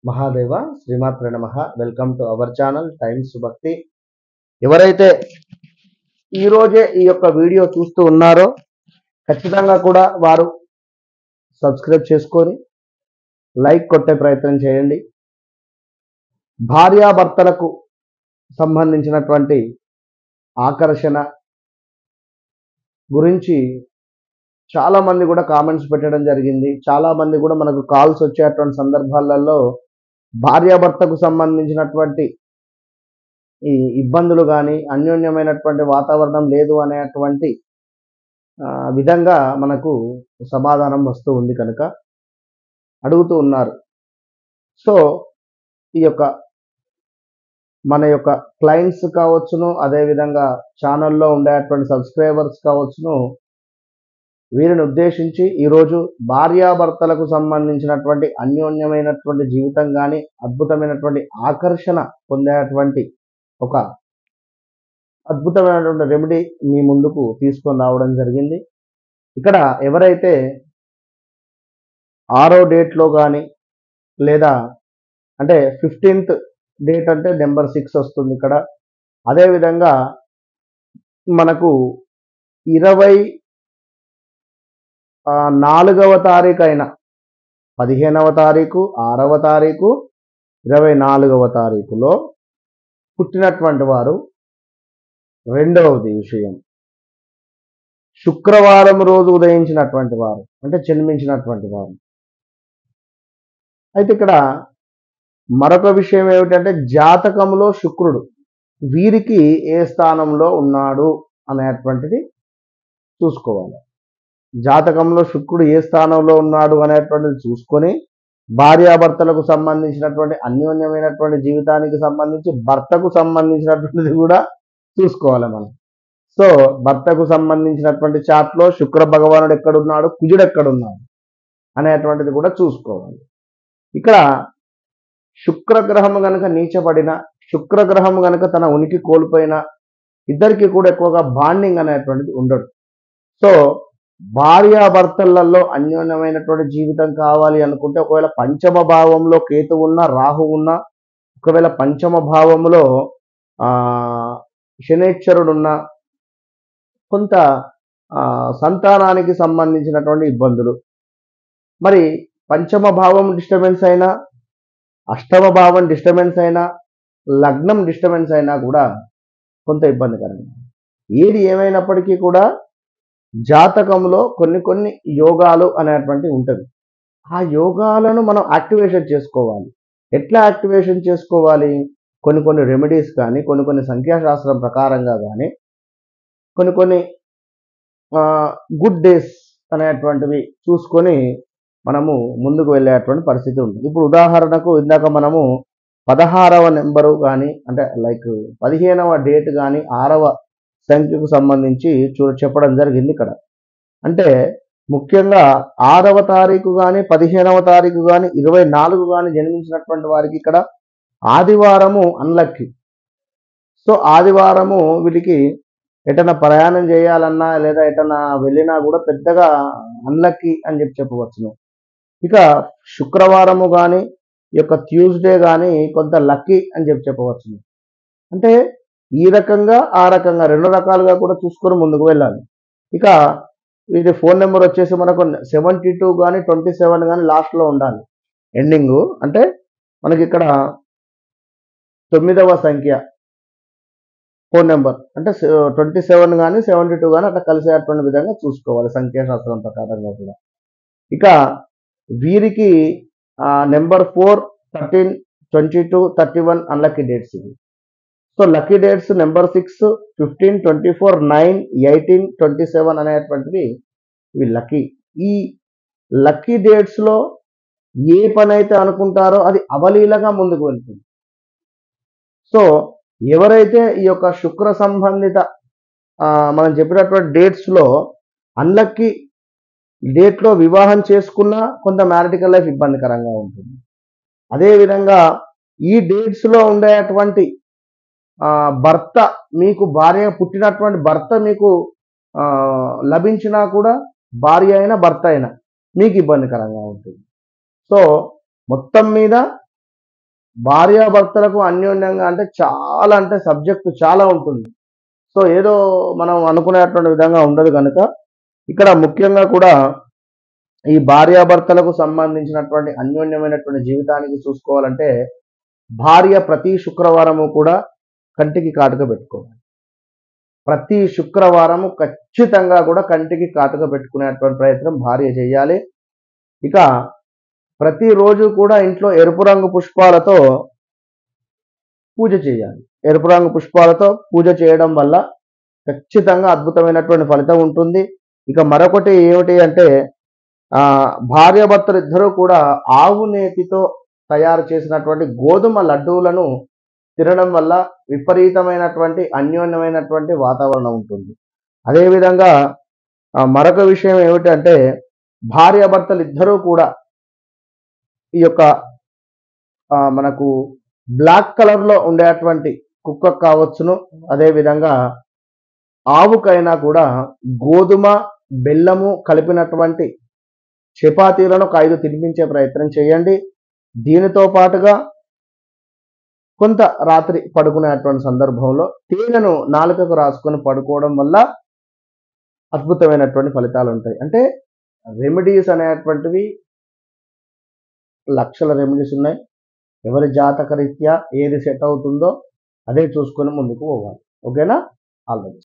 మహాదేవ శ్రీమాత్రే నమః. Welcome to our channel times భక్తి. ఎవరైతే ఈ రోజే ఈ యొక్క వీడియో చూస్తూ ఉన్నారో ఖచ్చితంగా కూడా వారు సబ్స్క్రైబ్ చేసుకొని లైక్ కొట్టే ప్రయత్నం చేయండి. భార్యాభర్తలకు సంబంధించినటువంటి ఆకర్షణ గురించి చాలా మంది కూడా కామెంట్స్ పెట్టడం జరిగింది. చాలా మంది కూడా మనకు కాల్స్ వచ్చేటువంటి సందర్భాలలో భార్యాభర్తకు సంబంధించినటువంటి ఈ ఇబ్బందులు కానీ అన్యోన్యమైనటువంటి వాతావరణం లేదు అనేటువంటి విధంగా మనకు సమాధానం వస్తూ ఉంది కనుక అడుగుతూ ఉన్నారు. సో ఈ యొక్క మన యొక్క క్లయింట్స్ కావచ్చును, అదేవిధంగా ఛానల్లో ఉండేటువంటి సబ్స్క్రైబర్స్ కావచ్చును, వీరిని ఉద్దేశించి ఈరోజు భార్యాభర్తలకు సంబంధించినటువంటి అన్యోన్యమైనటువంటి జీవితం కానీ అద్భుతమైనటువంటి ఆకర్షణ పొందేటువంటి ఒక అద్భుతమైనటువంటి రెమెడీ మీ ముందుకు తీసుకొని రావడం జరిగింది. ఇక్కడ ఎవరైతే 6వ డేట్లో కానీ లేదా అంటే 15th డేట్ అంటే నెంబర్ 6 వస్తుంది ఇక్కడ. అదేవిధంగా మనకు 24వ తారీఖు అయిన 15వ తారీఖు, 6వ తారీఖు, 24వ తారీఖులో పుట్టినటువంటి వారు, రెండవది విషయం శుక్రవారం రోజు ఉదయించినటువంటి వారు అంటే జన్మించినటువంటి వారు. అయితే ఇక్కడ మరొక విషయం ఏమిటంటే జాతకంలో శుక్రుడు వీరికి ఏ స్థానంలో ఉన్నాడు అనేటువంటిది చూసుకోవాలి. జాతకంలో శుక్రుడు ఏ స్థానంలో ఉన్నాడు అనేటువంటిది చూసుకొని భార్యాభర్తలకు సంబంధించినటువంటి అన్యోన్యమైనటువంటి జీవితానికి సంబంధించి భర్తకు సంబంధించినటువంటిది కూడా చూసుకోవాలి మనం. సో భర్తకు సంబంధించినటువంటి చార్ట్లో శుక్ర భగవానుడు ఎక్కడున్నాడు, కుజుడు ఎక్కడున్నాడు అనేటువంటిది కూడా చూసుకోవాలి. ఇక్కడ శుక్రగ్రహము గనక నీచపడిన, శుక్రగ్రహము గనక తన ఉనికి కోల్పోయిన ఇద్దరికి కూడా ఎక్కువగా బాండింగ్ అనేటువంటిది ఉండదు. సో భార్యాభర్తలలో అన్యోన్యమైనటువంటి జీవితం కావాలి అనుకుంటే ఒకవేళ పంచమ భావంలో కేతు ఉన్నా, రాహు ఉన్నా, ఒకవేళ పంచమ భావంలో శనేశ్వరుడున్న కొంత సంతానానికి సంబంధించినటువంటి ఇబ్బందులు, మరి పంచమ భావం డిస్టర్బెన్స్ అయినా, అష్టమ భావం డిస్టర్బెన్స్ అయినా, లగ్నం డిస్టర్బెన్స్ అయినా కూడా కొంత ఇబ్బందికరంగా. ఏది ఏమైనప్పటికీ కూడా జాతకంలో కొన్ని యోగాలు అనేటువంటి ఉంటుంది. ఆ యోగాలను మనం యాక్టివేషన్ చేసుకోవాలి. ఎట్లా యాక్టివేషన్ చేసుకోవాలి? కొన్ని రెమెడీస్ కానీ, కొన్ని సంఖ్యాశాస్త్రం ప్రకారంగా కానీ, కొన్ని గుడ్ డేస్ అనేటువంటివి చూసుకొని మనము ముందుకు వెళ్ళేటువంటి పరిస్థితి ఉంటుంది. ఇప్పుడు ఉదాహరణకు ఇందాక మనము 16వ నెంబరు కానీ అంటే లైక్ 15వ డేట్ కానీ 6వ సంఖ్యకు సంబంధించి చెప్పడం జరిగింది ఇక్కడ. అంటే ముఖ్యంగా 6వ తారీఖు కానీ, 15వ తారీఖు కానీ, 24 కానీ జన్మించినటువంటి వారికి ఇక్కడ ఆదివారము అన్లక్కీ. సో ఆదివారము వీటికి ఎటన్నా ప్రయాణం చేయాలన్నా లేదా ఎటన్నా వెళ్ళినా కూడా పెద్దగా అన్లక్కీ అని చెప్పవచ్చును. ఇక శుక్రవారము కానీ, ఈ యొక్క ట్యూస్డే కానీ కొంత లక్కీ అని చెప్పవచ్చును. అంటే ఈ రకంగా ఆ రకంగా రెండు రకాలుగా కూడా చూసుకొని ముందుకు వెళ్ళాలి. ఇక ఇది ఫోన్ నెంబర్ వచ్చేసి మనకు 72 కానీ 27 కానీ లాస్ట్లో ఉండాలి ఎండింగు. అంటే మనకి ఇక్కడ 9వ సంఖ్య ఫోన్ నెంబర్ అంటే 27 కానీ 72 కానీ అట్లా కలిసేటువంటి విధంగా చూసుకోవాలి సంఖ్యాశాస్త్రం ప్రకారంగా కూడా. ఇక వీరికి నెంబర్ 4, 13, 22, 31 అన్లక్కీ డేట్స్ ఇవి. సో లక్కీ డేట్స్ నెంబర్ 6, 15, 24, 9, 18, 27 అనేటువంటివి ఇవి లక్కీ. ఈ లక్కీ డేట్స్లో ఏ పని అయితే అనుకుంటారో అది అవలీలగా ముందుకు వెళ్తుంది. సో ఎవరైతే ఈ యొక్క శుక్ర సంబంధిత మనం చెప్పినటువంటి డేట్స్లో అన్లక్కీ డేట్లో వివాహం చేసుకున్నా కొంత మ్యారిటికల్ లైఫ్ ఇబ్బందికరంగా ఉంటుంది. అదేవిధంగా ఈ డేట్స్లో ఉండేటువంటి భర్త మీకు భార్య పుట్టినటువంటి భర్త మీకు లభించినా కూడా భార్య అయినా భర్త అయినా మీకు ఇబ్బందికరంగా ఉంటుంది. సో మొత్తం మీద భార్యాభర్తలకు అన్యోన్యంగా అంటే సబ్జెక్టు చాలా ఉంటుంది. సో ఏదో మనం అనుకునేటువంటి విధంగా ఉండదు కనుక ఇక్కడ ముఖ్యంగా కూడా ఈ భార్యాభర్తలకు సంబంధించినటువంటి అన్యోన్యమైనటువంటి జీవితానికి చూసుకోవాలంటే భార్య ప్రతి శుక్రవారము కూడా కంటికి కాటుక పెట్టుకోవాలి. ప్రతి శుక్రవారము ఖచ్చితంగా కూడా కంటికి కాటుక పెట్టుకునేటువంటి ప్రయత్నం భార్య చేయాలి. ఇక ప్రతిరోజు కూడా ఇంట్లో ఎరుపు రంగు పుష్పాలతో పూజ చేయాలి. ఎరుపు రంగు పుష్పాలతో పూజ చేయడం వల్ల ఖచ్చితంగా అద్భుతమైనటువంటి ఫలితం ఉంటుంది. ఇక మరొకటి ఏమిటి అంటే భార్యాభర్తలు ఇద్దరూ కూడా ఆవు నేతితో తయారు చేసినటువంటి గోధుమ లడ్డూలను తినడం వల్ల విపరీతమైనటువంటి అన్యోన్యమైనటువంటి వాతావరణం ఉంటుంది. అదేవిధంగా మరొక విషయం ఏమిటంటే భార్యాభర్తలు ఇద్దరూ కూడా ఈ యొక్క మనకు బ్లాక్ కలర్లో ఉండేటువంటి కుక్క కావచ్చును, అదేవిధంగా ఆవుకైనా కూడా గోధుమ బెల్లము కలిపినటువంటి చపాతీలను ఒక 5 తినిపించే ప్రయత్నం చేయండి. దీనితో పాటుగా కొంత రాత్రి పడుకునేటువంటి సందర్భంలో తేనెను నాలుకకు రాసుకొని పడుకోవడం వల్ల అద్భుతమైనటువంటి ఫలితాలు ఉంటాయి. అంటే రెమెడీస్ అనేటువంటివి లక్షల రెమెడీస్ ఉన్నాయి. ఎవరి జాతక రీత్యా ఏది సెట్ అవుతుందో అదే చూసుకొని ముందుకు పోవాలి. ఓకేనా? All the best.